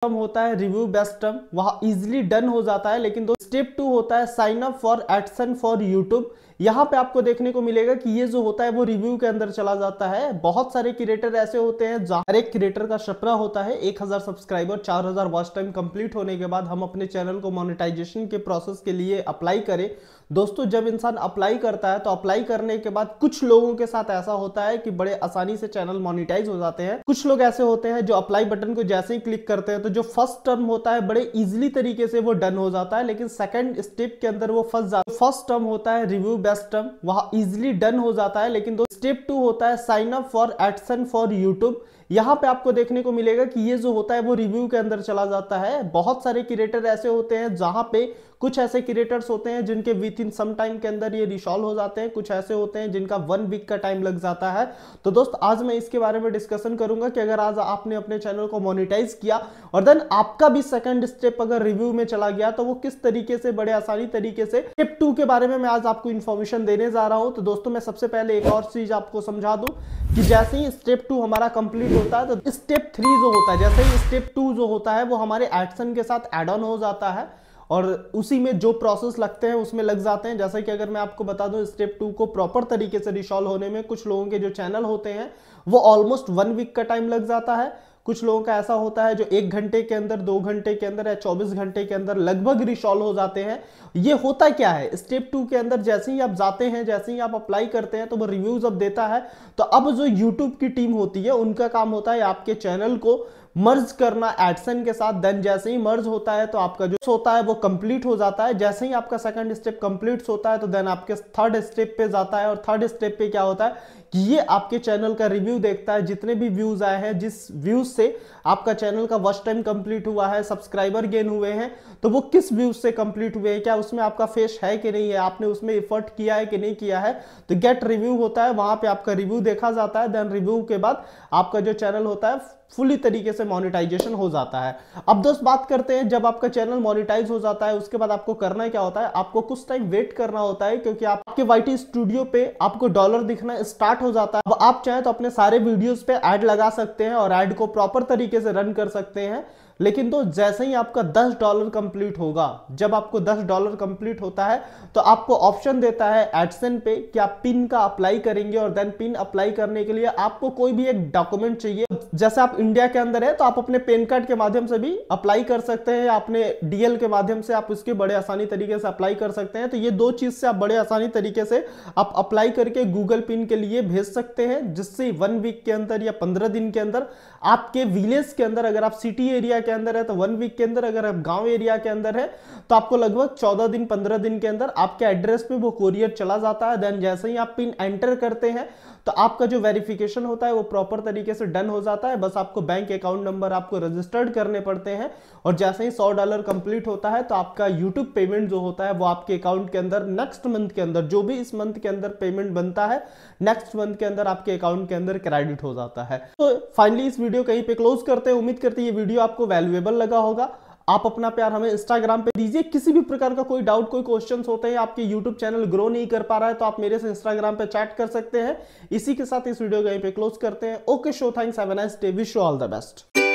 Term होता है review best term, वहां इजिली डन हो जाता है। लेकिन स्टेप 2 होता है sign up for AdSense for YouTube. यहाँ पे आपको देखने को मिलेगा कि ये जो होता है वो रिव्यू के अंदर चला जाता है। बहुत सारे क्रिएटर ऐसे होते हैं जहाँ हर एक क्रिएटर का सपना होता है 1000 सब्सक्राइबर 4000 वॉच टाइम कंप्लीट होने के बाद हम अपने चैनल को मोनेटाइजेशन के प्रोसेस के लिए अप्लाई करें। दोस्तों जब इंसान अप्लाई करता है तो अप्लाई करने के बाद कुछ लोगों के साथ ऐसा होता है कि बड़े आसानी से चैनल मोनेटाइज हो जाते हैं। कुछ लोग ऐसे होते हैं जो अप्लाई बटन को जैसे ही क्लिक करते हैं तो जो फर्स्ट टर्म होता है बड़े इजीली तरीके से वो डन हो जाता है, लेकिन सेकंड स्टेप के अंदर वो फंस जाता है। फर्स्ट टर्म होता है रिव्यू बेस्ट टर्म, वहां इजीली डन हो जाता है। लेकिन स्टेप 2 होता है sign up for AdSense for YouTube. यहाँ पे आपको देखने को मिलेगा कि ये जो होता है वो रिव्यू के अंदर चला जाता है। बहुत सारे क्रिएटर ऐसे होते हैं जहां पे कुछ ऐसे क्रिएटर्स होते हैं जिनके विद इन सम टाइम के अंदर ये रिसॉल्व हो जाते हैं, कुछ ऐसे होते हैं जिनका 1 वीक का टाइम लग जाता है। तो दोस्त आज मैं इसके बारे में डिस्कशन करूंगा कि अगर आज आपने अपने चैनल को मोनेटाइज किया और देन आपका भी सेकंड स्टेप अगर रिव्यू में चला गया तो वो किस तरीके से बड़े आसानी तरीके से स्टेप 2 के बारे में मैं आज आपको इन्फॉर्मेशन देने जा रहा हूं। तो दोस्तों मैं सबसे पहले एक और चीज आपको समझा दूं कि जैसे ही स्टेप 2 हमारा कंप्लीट होता है तो स्टेप 3 जो होता है, जैसे ही स्टेप 2 जो होता है वो हमारे एडसेंस के साथ ऐड ऑन हो जाता है और उसी में जो प्रोसेस लगते हैं उसमें लग जाते हैं। जैसे कि अगर मैं आपको बता दूं स्टेप 2 को प्रॉपर तरीके से रिसॉल्व होने में कुछ लोगों के जो चैनल होते हैं वो ऑलमोस्ट 1 वीक का टाइम लग जाता है। कुछ लोगों का ऐसा होता है जो 1 घंटे के अंदर, 2 घंटे के अंदर या 24 घंटे के अंदर लगभग रिसॉल्व हो जाते हैं। ये होता क्या है स्टेप 2 के अंदर, जैसे ही आप जाते हैं, जैसे ही आप अप्लाई करते हैं तो वो रिव्यूज अब देता है। तो अब जो यूट्यूब की टीम होती है उनका काम होता है आपके चैनल को मर्ज करना एडसेंस के साथ। देन जैसे ही मर्ज होता है तो आपका जो होता है वो कंप्लीट हो जाता है। जैसे ही आपका सेकंड स्टेप कंप्लीट होता है तो देन आपके थर्ड स्टेप पे जाता है और थर्ड स्टेप पे क्या होता है कि ये आपके चैनल का रिव्यू देखता है, जितने भी व्यूज आए हैं, जिस व्यूज से आपका चैनल का वॉच टाइम कंप्लीट हुआ है, सब्सक्राइबर गेन हुए हैं, तो वो किस व्यूज से कंप्लीट हुए हैं, क्या उसमें आपका फेस है कि नहीं है, आपने उसमें एफर्ट किया है कि नहीं किया है। तो गेट रिव्यू होता है, वहां पे आपका रिव्यू देखा जाता है। देन रिव्यू के बाद आपका जो चैनल होता है फुली तरीके से मोनेटाइजेशन हो जाता है। अब दोस्त बात करते हैं जब आपका चैनल मोनेटाइज हो जाता है उसके बाद आपको करना क्या होता है, आपको कुछ टाइम वेट करना होता है क्योंकि आपके वाईटी स्टूडियो पे आपको डॉलर दिखना स्टार्ट हो जाता है। अब आप चाहें तो अपने सारे वीडियोस पे ऐड लगा सकते हैं और ऐड को प्रॉपर तरीके से रन कर सकते हैं। लेकिन तो जैसे ही आपका $10 कंप्लीट होगा, जब आपको $10 कंप्लीट होता है तो आपको ऑप्शन देता है एडसेंस पे कि आप पिन का अप्लाई करेंगे और देन पिन अप्लाई करने के लिए आपको कोई भी एक डॉक्यूमेंट चाहिए। जैसे आप इंडिया के अंदर है तो आप अपने पैन कार्ड के माध्यम से भी अप्लाई कर सकते हैं या अपने डीएल के माध्यम से आप उसके बड़े आसानी तरीके से अप्लाई कर सकते हैं। तो ये दो चीज से आप बड़े आसानी तरीके से आप अप्लाई करके गूगल पिन के लिए भेज सकते हैं, जिससे 1 वीक के अंदर या 15 दिन के अंदर आपके विलेज के अंदर, अगर आप सिटी एरिया के अंदर है तो 1 वीक के अंदर, अगर आप गांव एरिया के अंदर है तो आपको लगभग 14 दिन 15 दिन के अंदर आपके एड्रेस पे वो कोरियर चला जाता है। देन जैसे ही आप पिन एंटर करते हैं तो आपका जो वेरिफिकेशन होता है वो प्रॉपर तरीके से डन हो जाता है। बस आपको बैंक अकाउंट नंबर आपको रजिस्टर्ड करने पड़ते हैं और जैसे ही $100 कंप्लीट होता है तो आपका यूट्यूब पेमेंट जो होता है वो आपके अकाउंट के अंदर नेक्स्ट मंथ के अंदर, जो भी इस मंथ के अंदर पेमेंट बनता है नेक्स्ट मंथ के अंदर आपके अकाउंट के अंदर क्रेडिट हो जाता है। तो फाइनली इस वीडियो कहीं पे क्लोज करते हैं। उम्मीद करते हैं ये वीडियो आपको वैल्यूएबल लगा होगा। आप अपना प्यार हमें इंस्टाग्राम पे दीजिए। किसी भी प्रकार का कोई डाउट, कोई क्वेश्चंस होते हैं, आपके यूट्यूब चैनल ग्रो नहीं कर पा रहा है तो आप मेरे से इंस्टाग्राम पे चैट कर सकते हैं। इसी के साथ इस वीडियो को यहीं पे क्लोज करते हैं। Okay, show, thanks, have a nice day, wish you all the best.